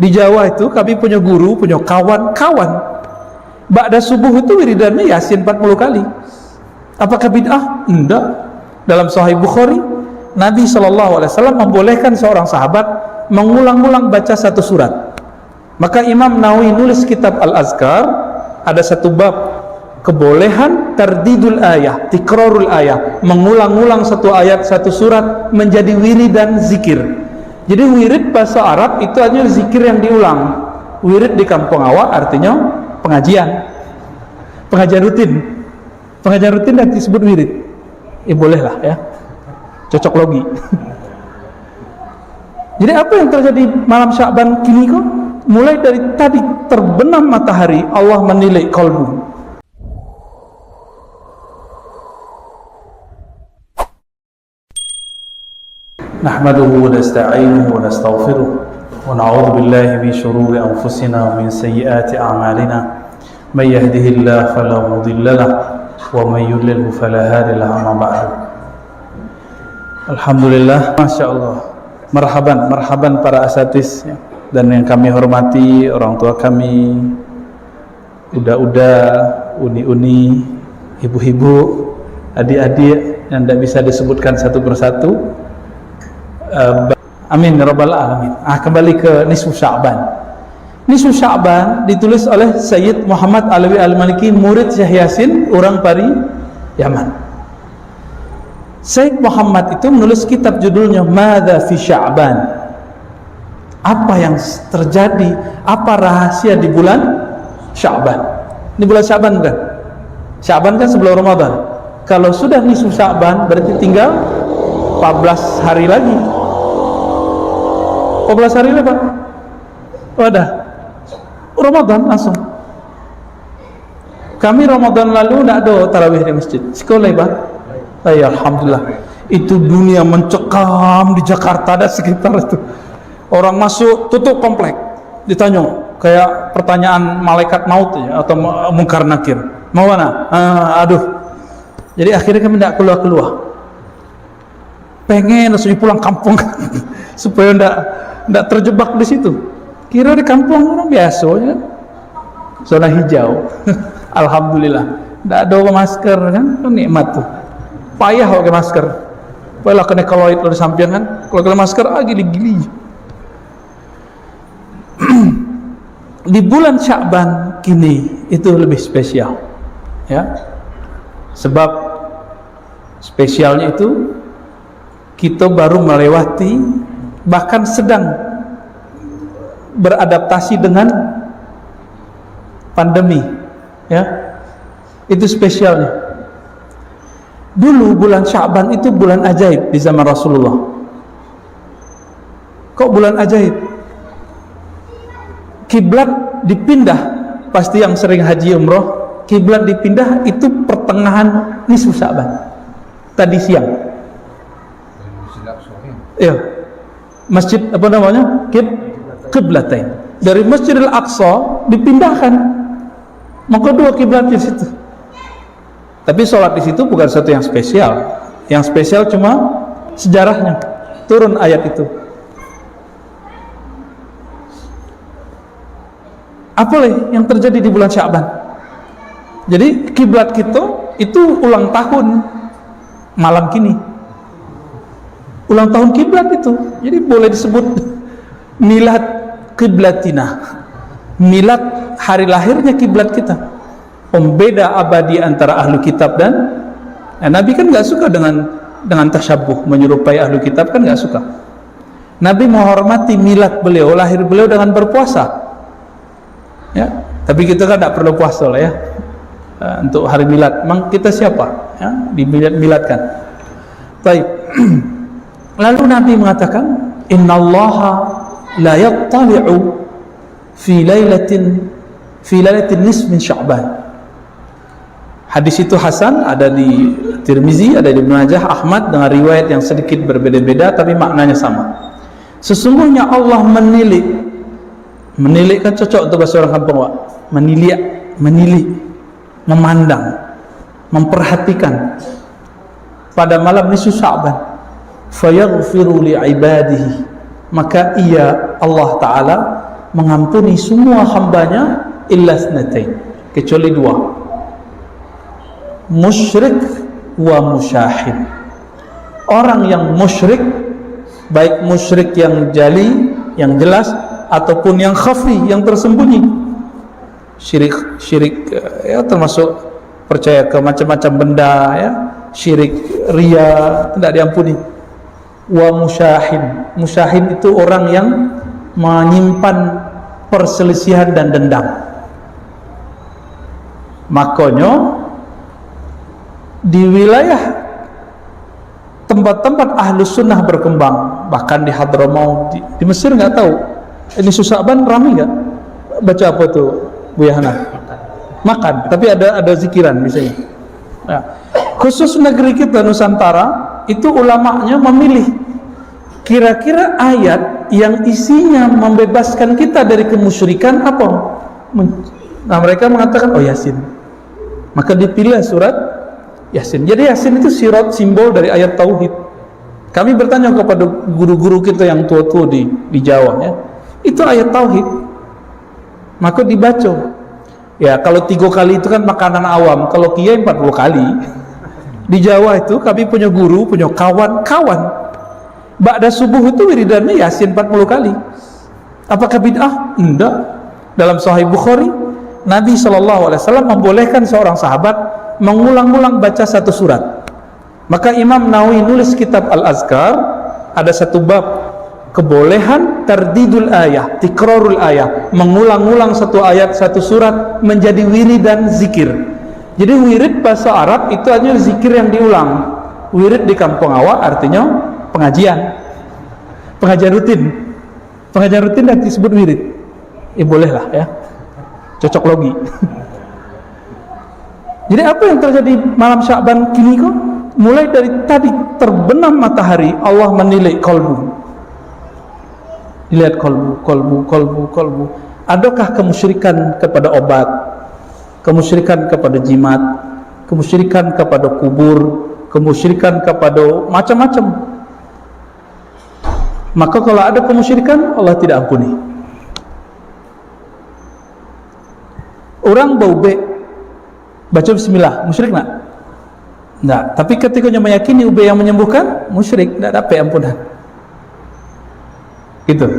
Di Jawa itu kami punya guru, punya kawan-kawan. Ba'da subuh itu wiridannya Yasin 40 kali. Apakah bid'ah? Enggak. Dalam Sahih Bukhari, Nabi SAW membolehkan seorang sahabat mengulang-ulang baca satu surat. Maka Imam Nawawi nulis kitab Al-Azkar, ada satu bab kebolehan tardidul ayah, tikrarul ayah, mengulang-ulang satu ayat, satu surat menjadi wirid dan zikir. Jadi wirid bahasa Arab itu hanya zikir yang diulang. Wirid di kampung awak artinya pengajian rutin. Pengajian rutin dan disebut wirid. Bolehlah ya, cocok logi. Jadi apa yang terjadi malam Sya'ban kini kok? Mulai dari tadi terbenam matahari, Allah menilai kalbu. Nahmaduhu wa nasta'inuhu wa nastaghfiruh wa na'udzu billahi min shururi anfusina wa min sayyiati a'malina. May yahdihillahu fala mudilla lahu wa may yudlilhu fala hadiya lahu. Amma ba'du. Alhamdulillah, Masya Allah. Marhaban para asatiz ya, dan yang kami hormati orang tua kami, uda-uda, uni-uni, ibu-ibu, adik-adik yang tidak bisa disebutkan satu persatu. Amin ya rabbal alamin. Kembali ke nisfu Sya'ban. Nisfu Sya'ban ditulis oleh Sayyid Muhammad Alawi Al-Maliki, murid Syekh Yasin, orang Pari, Yaman. Syekh Muhammad itu menulis kitab judulnya Madza fi Sya'ban. Apa yang terjadi, apa rahasia di bulan Sya'ban. Ini bulan Sya'ban bukan? Sya'ban kan sebelum Ramadan. Kalau sudah nisfu Sya'ban berarti tinggal 14 hari lagi. 14 hari lagi Pak. Wadah. Ramadan langsung. Kami Ramadan lalu tidak ada tarawih di masjid. Sekolah Pak. Ya, alhamdulillah. Itu dunia mencekam di Jakarta dan sekitar itu. Orang masuk tutup komplek. Ditanya kayak pertanyaan malaikat maut ya, atau mungkar nakir. Mau mana? Aduh. Jadi akhirnya kami tidak keluar. Pengen langsung pulang kampung supaya tidak terjebak di situ. Kira di kampung orang biasa ya, zona hijau. Alhamdulillah, tidak ada masker kan, nikmat tuh. Payah pakai masker. Payah kena kaloid di samping kan. Kalau kena masker gili-gili. Di bulan Sya'ban kini itu lebih spesial, ya. Sebab spesialnya itu kita baru melewati, bahkan sedang beradaptasi dengan pandemi, ya. Itu spesialnya. Dulu bulan Sya'ban itu bulan ajaib di zaman Rasulullah. Kok bulan ajaib? Kiblat dipindah, pasti yang sering haji umroh, kiblat dipindah itu pertengahan nisfu Sya'ban. Tadi siang. Ya, masjid apa namanya? Qiblatain. Dari Masjidil Aqsa dipindahkan. Maka dua kiblat di situ. Tapi sholat di situ bukan satu yang spesial. Yang spesial cuma sejarahnya. Turun ayat itu. Apa yang terjadi di bulan Sya'ban? Jadi kiblat kita itu ulang tahun malam kini. Ulang tahun kiblat itu. Jadi boleh disebut milad kiblatina. Milad hari lahirnya kiblat kita. Pembeda abadi antara ahlu kitab dan Nabi kan nggak suka dengan tasyabuh, menyerupai ahlu kitab kan nggak suka. Nabi menghormati milad beliau, lahir beliau dengan berpuasa. Ya, tapi kita kan tidak perlu puasa lah ya. Untuk hari milad, memang kita siapa? Ya, dimilad-miladkan. Baik. Lalu Nabi mengatakan, Innallaha la yattali'u fi lailatin nisf min Sya'ban. Hadis itu hasan, ada di Tirmizi, ada di Ibnu Majah, Ahmad, dengan riwayat yang sedikit berbeda-beda tapi maknanya sama. Sesungguhnya Allah menilik kan cocok untuk bahasa orang kampung, Pak. Menilik, memandang, memperhatikan pada malam nisfu Sya'ban, fayaghfiru li ibadihi, maka ia Allah Ta'ala mengampuni semua hambanya illa tsnatain, kecuali dua, musyrik wa musyahid. Orang yang musyrik, baik musyrik yang jali, yang jelas, ataupun yang khafi, yang tersembunyi. Syirik ya termasuk percaya ke macam-macam benda ya, syirik ria tidak diampuni. Wa musyahin, musyahin itu orang yang menyimpan perselisihan dan dendam. Makanya di wilayah tempat-tempat ahlus sunnah berkembang, bahkan di Hadramaut, di Mesir nggak tahu ini Sya'ban ramai nggak baca apa tuh Bu Yahana? Makan, tapi ada zikiran misalnya. Nah, khusus negeri kita Nusantara itu ulamanya memilih kira-kira ayat yang isinya membebaskan kita dari kemusyrikan apa? Nah, mereka mengatakan oh Yasin, maka dipilih surat Yasin. Jadi Yasin itu simbol dari ayat tauhid. Kami bertanya kepada guru-guru kita yang tua-tua di Jawa ya, itu ayat tauhid, maka dibaca. Ya kalau 3 kali itu kan makanan awam, kalau kiai 40 kali. Di Jawa itu kami punya guru, punya kawan-kawan, ba'da subuh itu wiridannya Yasin 40 kali. Apakah bid'ah? Enggak. Dalam Sahih Bukhari, Nabi SAW membolehkan seorang sahabat mengulang-ulang baca satu surat. Maka Imam Nawawi nulis kitab Al-Azkar, ada satu bab kebolehan tardidul ayah, tikrarul ayah, mengulang-ulang satu ayat, satu surat menjadi wirid dan zikir. Jadi wirid bahasa Arab itu hanya zikir yang diulang. Wirid di kampung awak artinya pengajian rutin. Pengajian rutin dan disebut wirid. Bolehlah ya, cocok logi. Jadi apa yang terjadi malam Sya'ban kini kok? Mulai dari tadi terbenam matahari, Allah menilai kolbu. Dilihat kolbu. Adakah kemusyrikan kepada obat, kemusyrikan kepada jimat, kemusyrikan kepada kubur, kemusyrikan kepada macam-macam? Maka kalau ada kemusyrikan, Allah tidak ampuni. Orang bau be, baca bismillah, musyrik nak? Enggak. Tapi ketika meyakini ube yang menyembuhkan, musyrik, tidak dapat ampunan. Gitu.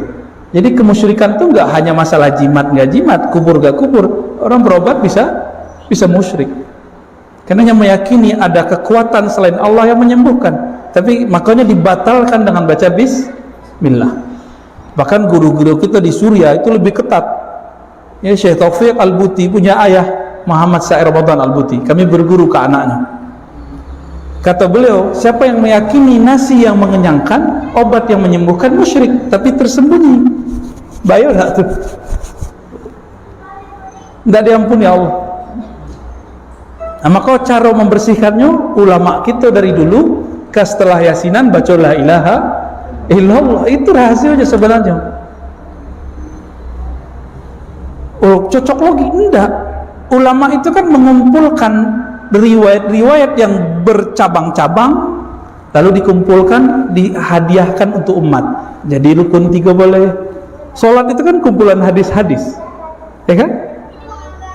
Jadi kemusyrikan itu enggak hanya masalah jimat enggak jimat, kubur enggak kubur. Orang berobat bisa musyrik. Karena yang meyakini ada kekuatan selain Allah yang menyembuhkan. Tapi makanya dibatalkan dengan baca bismillah. Bahkan guru-guru kita di Suriah itu lebih ketat. Ya, Syekh Taufik Al-Buti punya ayah Muhammad Sa'ir Ramadan Al-Buti. Kami berguru ke anaknya. Kata beliau, siapa yang meyakini nasi yang mengenyangkan, obat yang menyembuhkan, musyrik, tapi tersembunyi. Bayar tak tuh? Tidak diampuni Allah. Nah, maka cara membersihkannya, ulama kita dari dulu, setelah yasinan, baca la ilaha illallah. Itu rahasianya sebenarnya. Oh, cocok logi? Enggak. Ulama itu kan mengumpulkan riwayat-riwayat yang bercabang-cabang, lalu dikumpulkan, dihadiahkan untuk umat. Jadi rukun 3 boleh. Sholat itu kan kumpulan hadis-hadis, ya kan?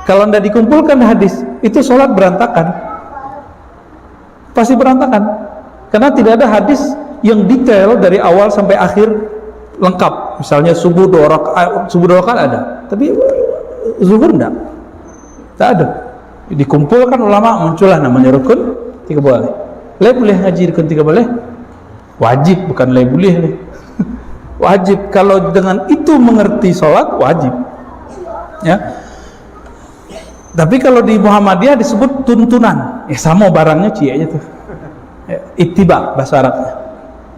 Kalau tidak dikumpulkan hadis, itu sholat berantakan, pasti berantakan. Karena tidak ada hadis yang detail dari awal sampai akhir lengkap. Misalnya subuh 2 rakaat ada, tapi zuhur tidak ada. Dikumpulkan ulama, muncullah namanya rukun 3 boleh. Boleh ngaji rukun 3 boleh? Wajib, bukan boleh. Wajib. Kalau dengan itu mengerti sholat, wajib. Ya. Tapi kalau di Muhammadiyah disebut tuntunan. Ya sama barangnya aja tuh. Ya, ittiba bahasa Arabnya.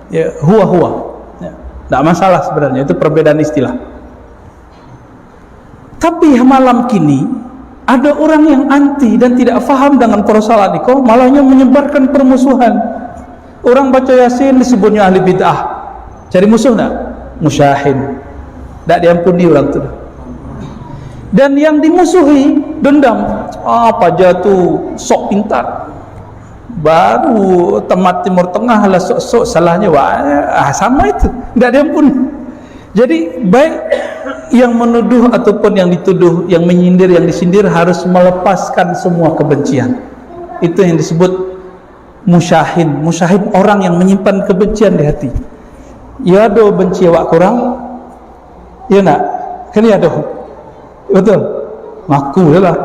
Ya, huwa. Ya, tidak masalah sebenarnya, itu perbedaan istilah. Tapi malam kini ada orang yang anti dan tidak faham dengan persoalan itu, malahnya menyebarkan permusuhan. Orang baca Yasin disebutnya ahli bid'ah. Cari musuh enggak? Musyahin. Tidak diampuni orang itu. Dan yang dimusuhi dendam. Apa jatuh sok pintar. Baru temat Timur Tengah lah sok salahnya. Sama itu. Tidak diampuni. Jadi baik yang menuduh ataupun yang dituduh, yang menyindir, yang disindir harus melepaskan semua kebencian. Itu yang disebut musyahin. Musyahin orang yang menyimpan kebencian di hati. Ya do benci awak kurang, ya nak, kan ya do, betul, ngaku lah.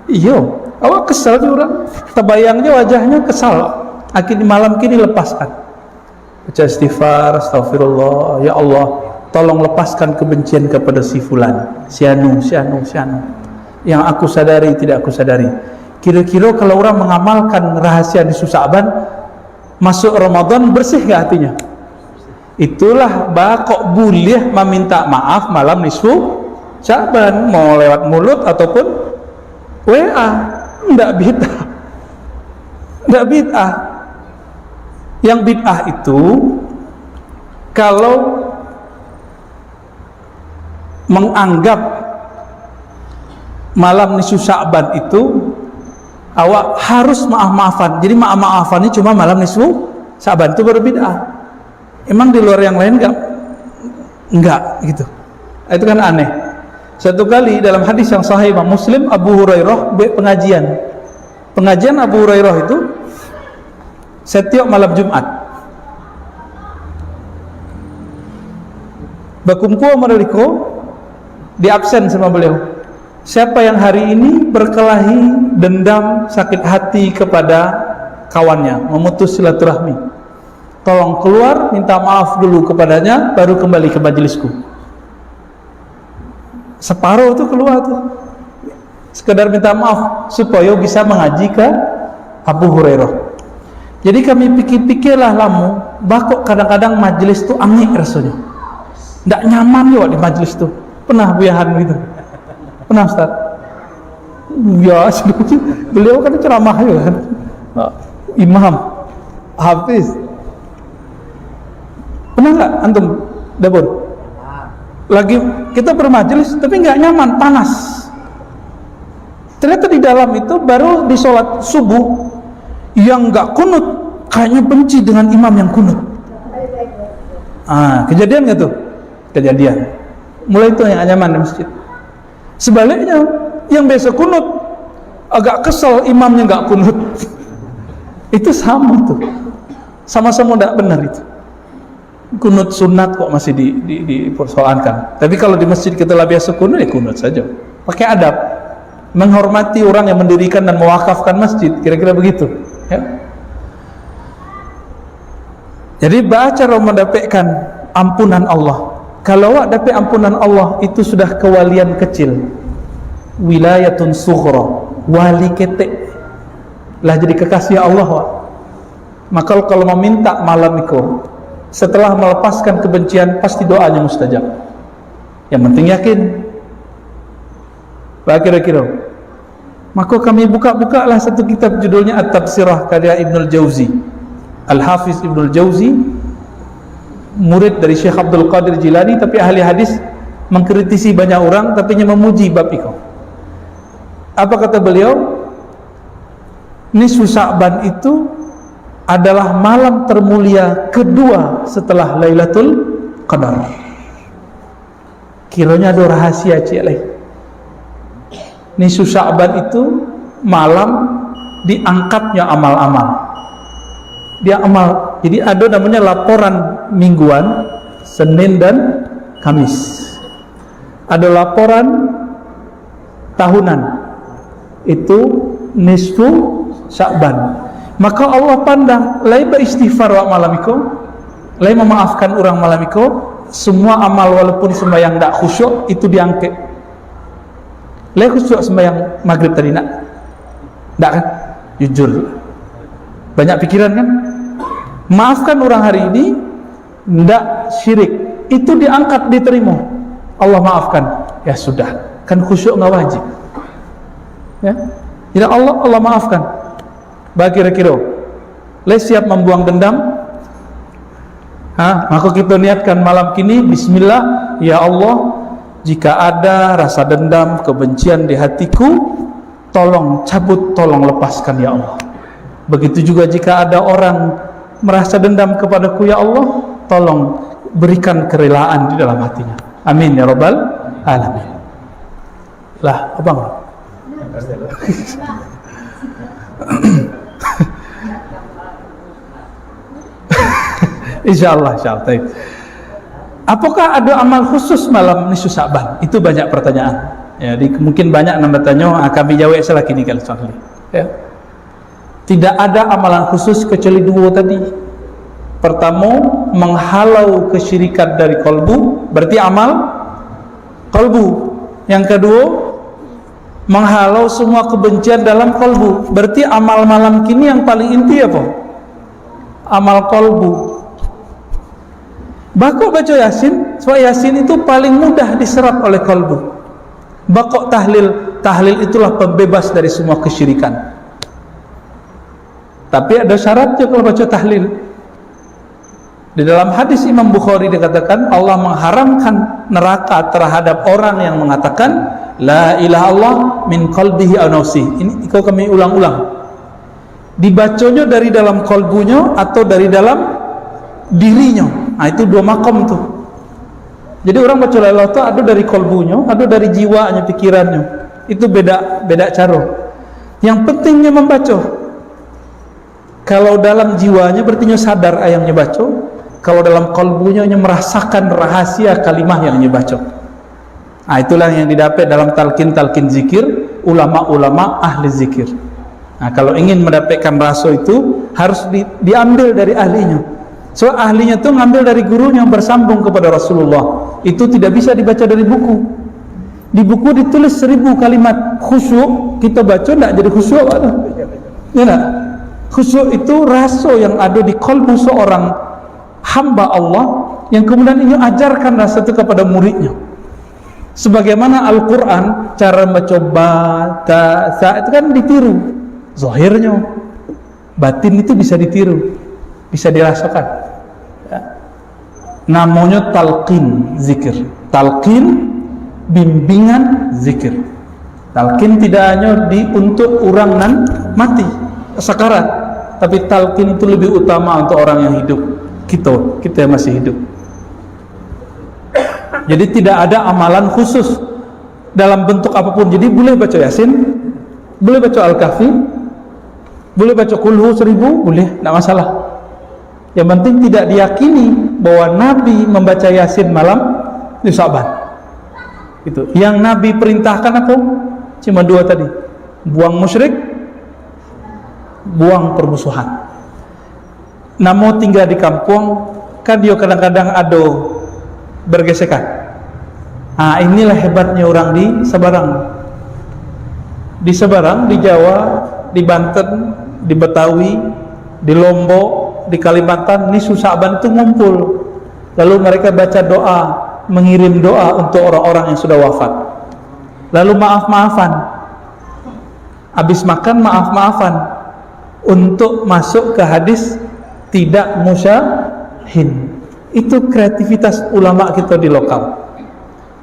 Iyo, awak kesal juga orang, terbayangnya wajahnya kesal. Akhirnya malam kini lepaskan, baca istighfar, astagfirullah, ya Allah, tolong lepaskan kebencian kepada si fulan, si anu, yang aku sadari tidak aku sadari. Kira-kira kalau orang mengamalkan rahasia nisfu Sya'ban, masuk Ramadan bersih ke hatinya? Itulah bakok boleh meminta maaf malam nisfu Sya'ban, mau lewat mulut ataupun WA, tidak bid'ah. Tidak bid'ah. Yang bid'ah itu kalau menganggap malam nisfu Sya'ban itu awak harus maaf-maafan. Jadi maaf-maafan ini cuma malam nisfu Sya'ban, itu baru bid'ah. Emang di luar yang lain enggak gitu. Itu kan aneh. Satu kali dalam hadis yang sahih Imam Muslim, Abu Hurairah pengajian Abu Hurairah itu setiap malam Jumat berkumpul mereka, di absen sama beliau. Siapa yang hari ini berkelahi, dendam, sakit hati kepada kawannya, memutus silaturahmi, tolong keluar, minta maaf dulu kepadanya, baru kembali ke majelisku. Separuh tuh keluar tuh, sekedar minta maaf supaya bisa mengaji ke Abu Hurairah. Jadi kami pikir-pikirlah lamu, bakok kadang-kadang majelis tuh angin rasanya, tidak nyaman ya di majelis tuh. Pernah buyahan gitu? Pernah Ustaz? Ya, beliau kan ceramah ya kan, imam, hafiz. Pernah nggak antum dapur? Lagi kita bermajelis tapi nggak nyaman, panas. Ternyata di dalam itu baru di sholat subuh yang nggak kunut kayaknya benci dengan imam yang kunut. Kejadian nggak tuh? Kejadian. Mulai itu yang nyaman di masjid. Sebaliknya yang biasa kunut agak kesel imamnya nggak kunut. Itu sama tuh, sama-sama tidak benar itu. Kunut sunat kok masih dipersoalkan. Tapi kalau di masjid kita lah biasa kunut, ya kunut saja. Pakai adab, menghormati orang yang mendirikan dan mewakafkan masjid, kira-kira begitu. Ya? Jadi cara mendapatkan ampunan Allah. Kalau awak dapat ampunan Allah itu sudah kewalian kecil, wilayatun sughra, wali ketek lah jadi kekasih Allah wak. Maka kalau meminta malam itu setelah melepaskan kebencian, pasti doanya mustajab. Yang penting yakin. Kira-kira maka kami buka-bukalah satu kitab judulnya At-Tabsirah karya Ibnul Jauzi. Al-Hafiz Ibnul Jauzi, murid dari Syekh Abdul Qadir Jilani, tapi ahli hadis, mengkritisi banyak orang tapi hanya memuji bab itu. Apa kata beliau? Nisfu Sya'ban itu adalah malam termulia kedua setelah Lailatul Qadar. Kiranya ada rahasia cik. Nisfu Sya'ban itu malam diangkatnya amal-amal. Dia amal. Jadi ada namanya laporan mingguan, Senin dan Kamis. Ada laporan tahunan, itu nisfu Sya'ban. Maka Allah pandang, lai beristighfar wa malamiku, lai memaafkan orang malamiku, semua amal walaupun sembahyang tak khusyuk itu diangkat. Lai khusyuk sembahyang maghrib tadi nak? Tak kan? Jujur. Banyak pikiran kan? Maafkan orang hari ini, tidak syirik, itu diangkat, diterima. Allah maafkan, ya sudah, kan khusyuk nggak wajib. Ya, tidak Allah maafkan. Bagi kira-kira, le siap membuang dendam? Maka kita niatkan malam kini, Bismillah, ya Allah, jika ada rasa dendam, kebencian di hatiku, tolong cabut, tolong lepaskan ya Allah. Begitu juga jika ada orang merasa dendam kepadaku, ya Allah, tolong berikan kerelaan di dalam hatinya. Amin ya rabbal alamin. Lah, abang. Insyaallah. Apakah ada amal khusus malam nisfu Sya'ban? Itu banyak pertanyaan. Ya, mungkin banyak yang bertanya, kami jawab salah kini kalau soal ini. Ya. Tidak ada amalan khusus kecuali dua tadi. Pertama, menghalau kesyirikan dari kolbu, berarti amal kolbu. Yang kedua, menghalau semua kebencian dalam kolbu, berarti amal malam kini yang paling inti apa? Amal kolbu. Bakok baca Yasin, sebab Yasin itu paling mudah diserap oleh kolbu. Bakok tahlil itulah pembebas dari semua kesyirikan. Tapi ada syaratnya kalau baca tahlil. Di dalam hadis Imam Bukhari dikatakan Allah mengharamkan neraka terhadap orang yang mengatakan la ilaha illallah min qalbihi aw nafsihi. Ini kami ulang-ulang. Dibacanya dari dalam kolbunya atau dari dalam dirinya. Nah, itu dua makom tuh. Jadi orang baca la ilaha illallah ada dari kolbunya, ada dari jiwanya, pikirannya. Itu beda cara. Yang pentingnya membaca. Kalau dalam jiwanya berarti sadar ayamnya baca. Kalau dalam kolbunya merasakan rahasia kalimah yang dibaca. Nah, itulah yang didapat dalam talqin zikir ulama-ulama ahli zikir. Nah, kalau ingin mendapatkan rasa itu harus diambil dari ahlinya. So ahlinya itu ngambil dari gurunya yang bersambung kepada Rasulullah. Itu tidak bisa dibaca dari buku. Di buku ditulis 1000 kalimat khusyuk, kita baca tidak jadi khusyuk. Ya tak? Khusyuk itu rasa yang ada di kolbu seorang hamba Allah yang kemudian ini ajarkan rasa itu kepada muridnya. Sebagaimana Al-Quran cara mencoba itu kan ditiru zahirnya, batin itu bisa ditiru, bisa dirasakan ya. Namanya talqin zikir, talqin bimbingan zikir. Talqin tidak hanya untuk orang nan mati sakarat, tapi talqin itu lebih utama untuk orang yang hidup. Kita yang masih hidup. Jadi tidak ada amalan khusus dalam bentuk apapun. Jadi boleh baca Yasin, boleh baca Al-Kahfi, boleh baca Qul 1000, boleh, tidak masalah. Yang penting tidak diyakini bahwa Nabi membaca Yasin malam di Sya'ban. Itu. Yang Nabi perintahkan apa? Cuma dua tadi. Buang musyrik, buang permusuhan. Namun tinggal di kampung kan dia kadang-kadang ada bergesekan. Nah, inilah hebatnya orang di Sebarang. Di Sebarang, di Jawa, di Banten, di Betawi, di Lombok, di Kalimantan, nisfu Sya'ban itu ngumpul. Lalu mereka baca doa, mengirim doa untuk orang-orang yang sudah wafat. Lalu maaf-maafan. Habis makan maaf-maafan untuk masuk ke hadis tidak musyahin. Itu kreativitas ulama kita di lokal.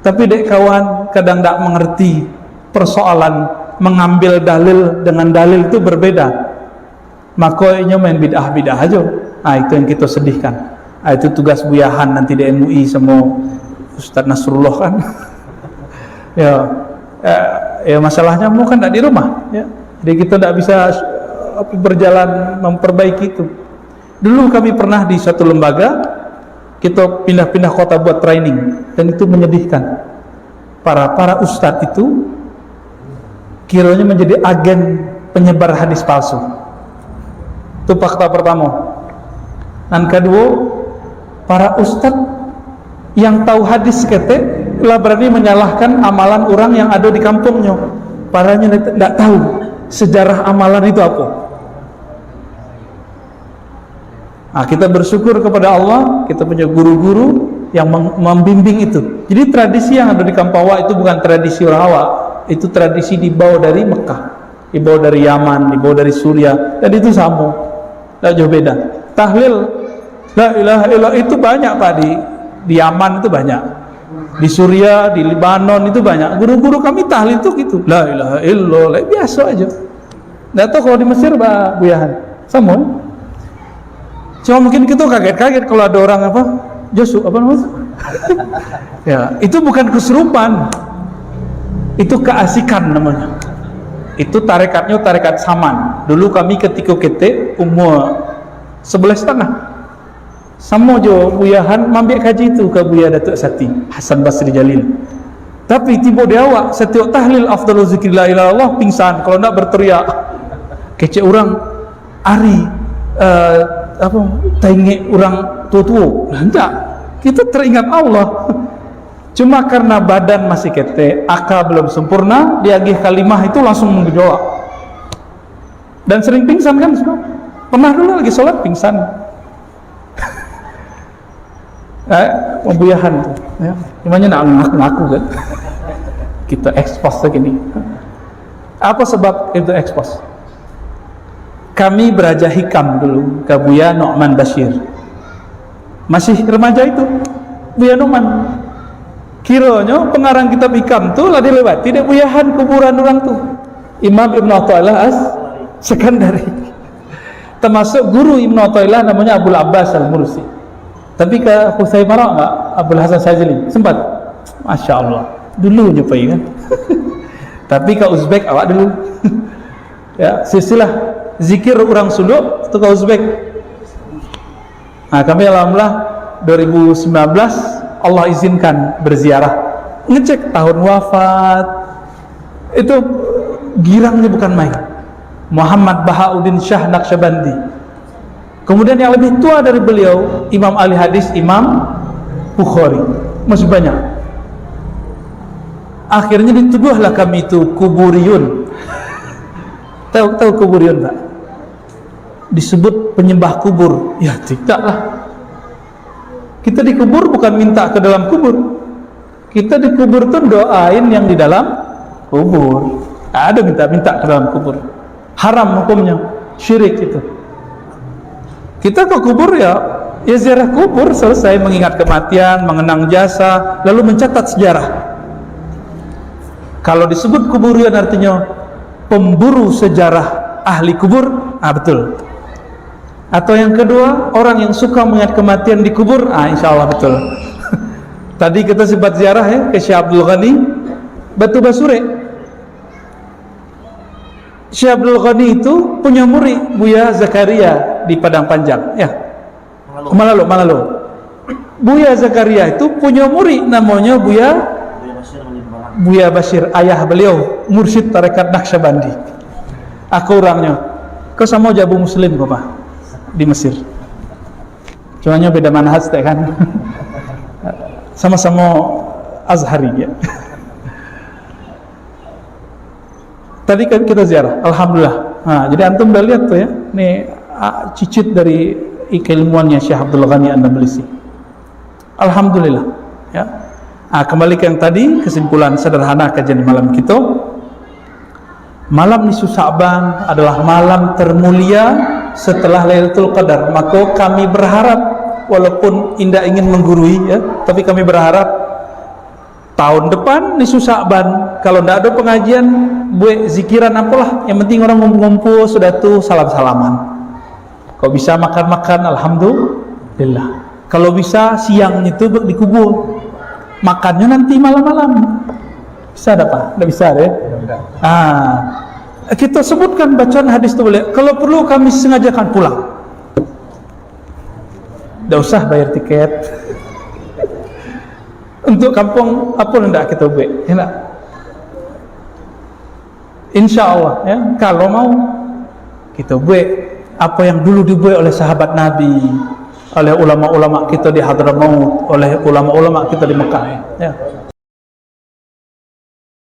Tapi dek kawan kadang tak mengerti persoalan mengambil dalil dengan dalil itu berbeda. Makanya main bid'ah aja. Itu yang kita sedihkan. Itu tugas buyahan nanti di MUI sama Ustaz Nasrullah kan. ya masalahnya mau kan tak di rumah ya. Jadi kita tak bisa berjalan memperbaiki itu. Dulu kami pernah di suatu lembaga, kita pindah-pindah kota buat training, dan itu menyedihkan. Para ustadz itu kiranya menjadi agen penyebar hadis palsu. Itu fakta pertama. Dan kedua, para ustadz yang tahu hadis ketek lah berani menyalahkan amalan orang yang ada di kampungnya. Paranya tidak tahu sejarah amalan itu apa. Kita bersyukur kepada Allah, kita punya guru-guru yang membimbing itu. Jadi tradisi yang ada di Kampawa itu bukan tradisi orang Awak, itu tradisi dibawa dari Mekah, dibawa dari Yaman, dibawa dari Suriah, dan itu sama, tidak jauh beda. Tahlil la ilaha illallah itu banyak Pak, di Yaman itu banyak, di Suriah, di Lebanon itu banyak. Guru-guru kami tahlil itu gitu, la ilaha illallah, biasa aja. Tidak tahu kalau di Mesir Pak Buyahan, sama. Cuma mungkin kita kaget-kaget kalau ada orang Josu apa namanya? Ya, itu bukan kesurupan, itu keasikan namanya. Itu tarekatnya tarekat Saman. Dulu kami ketika kita umur 11,5 sama jo buyahan mambek kaji itu ke Buya Datuk Sati Hasan Basri Jalil. Tapi tiba dia awak setiap tahlil afdalu zikri la ilaha illallah pingsan, kalau nak berteriak kecek orang ari apa tengok orang tua-tua. Enggak, kita teringat Allah. Cuma karena badan masih kete, akal belum sempurna, dia agih kalimah itu langsung menggejolak. Dan sering pingsan kan semua. Pernah dulu lagi sholat pingsan. Pembuyahan tuh. Ya. Gimana nak ngaku kan? Kita expose begini. Apa sebab itu expose? Kami beraja hikam dulu ke Buya Nu'man Bashir. Masih remaja itu, Buya Nu'man. Kiranya pengarang kitab hikam tu lah dilewati dia buyahan kuburan orang tu Imam Ibn Athaillah As-Sekandari, termasuk guru Ibn Athaillah namanya Abul Abbas Al-Mursi. Tapi ke Husayn Marak enggak? Abul Hasan Syazili sempat? Masya Allah, dulu je pergi kan. Tapi ke Uzbek awak dulu. Ya, silsilah zikir orang suluk tu ke Uzbek. Nah, kami alhamdulillah 2019 Allah izinkan berziarah, ngecek tahun wafat, itu girangnya bukan main. Muhammad Bahauddin Shah Naqsyabandi. Kemudian yang lebih tua dari beliau, Imam ahli hadis Imam Bukhari, masih banyak. Akhirnya dituduhlah kami itu kuburiyun. Tahu kuburiyun tak? Disebut penyembah kubur. Ya tidaklah. Kita dikubur bukan minta ke dalam kubur. Kita dikubur tuh doain yang di dalam kubur. Ada minta ke dalam kubur. Haram hukumnya, syirik itu. Kita ke kubur ya ziarah kubur, selesai mengingat kematian, mengenang jasa, lalu mencatat sejarah. Kalau disebut kuburian artinya pemburu sejarah ahli kubur, betul. Atau yang kedua, orang yang suka mengingat kematian di kubur, insya Allah betul. Tadi kita sempat ziarah ya ke Syekh Abdul Ghani Batu Basure. Syekh Abdul Ghani itu punya murid Buya Zakaria di Padang Panjang ya, Malalo. Buya Zakaria itu punya murid namanya Buya Bashir, ayah beliau mursyid tarekat Naqsyabandi. Aku orangnya kau sama jabu muslim kau Pak di Mesir, cuman beda manhaj kan. Sama-sama Azhari ya. Tadi kan kita ziarah, alhamdulillah. Jadi antum udah lihat tuh ya, nih cicit dari keilmuannya Syekh Abdul Ghani An-Nablisi. Alhamdulillah ya. Kembali ke yang tadi, kesimpulan sederhana kajian malam kita. Malam nisfu Sya'ban adalah malam termulia setelah Lailatul Qadar. Maka kami berharap, walaupun indah ingin menggurui ya, tapi kami berharap tahun depan nisfu Sya'ban kalau tidak ada pengajian, buat zikiran apalah, yang penting orang ngumpul sudah tuh salam-salaman. Kalau bisa makan-makan, alhamdulillah. Kalau bisa siang itu dikubur, makannya nanti malam-malam. Bisa ada Pak? Tidak bisa deh. Kita sebutkan bacaan hadis itu boleh. Kalau perlu kami sengajakan pulang. Tidak usah bayar tiket. Untuk kampung apa hendak kita buat? Hendak. Insya Allah ya. Kalau mau kita buat apa yang dulu dibuat oleh sahabat Nabi, oleh ulama-ulama kita di Hadramaut, oleh ulama-ulama kita di Mekah. Ya.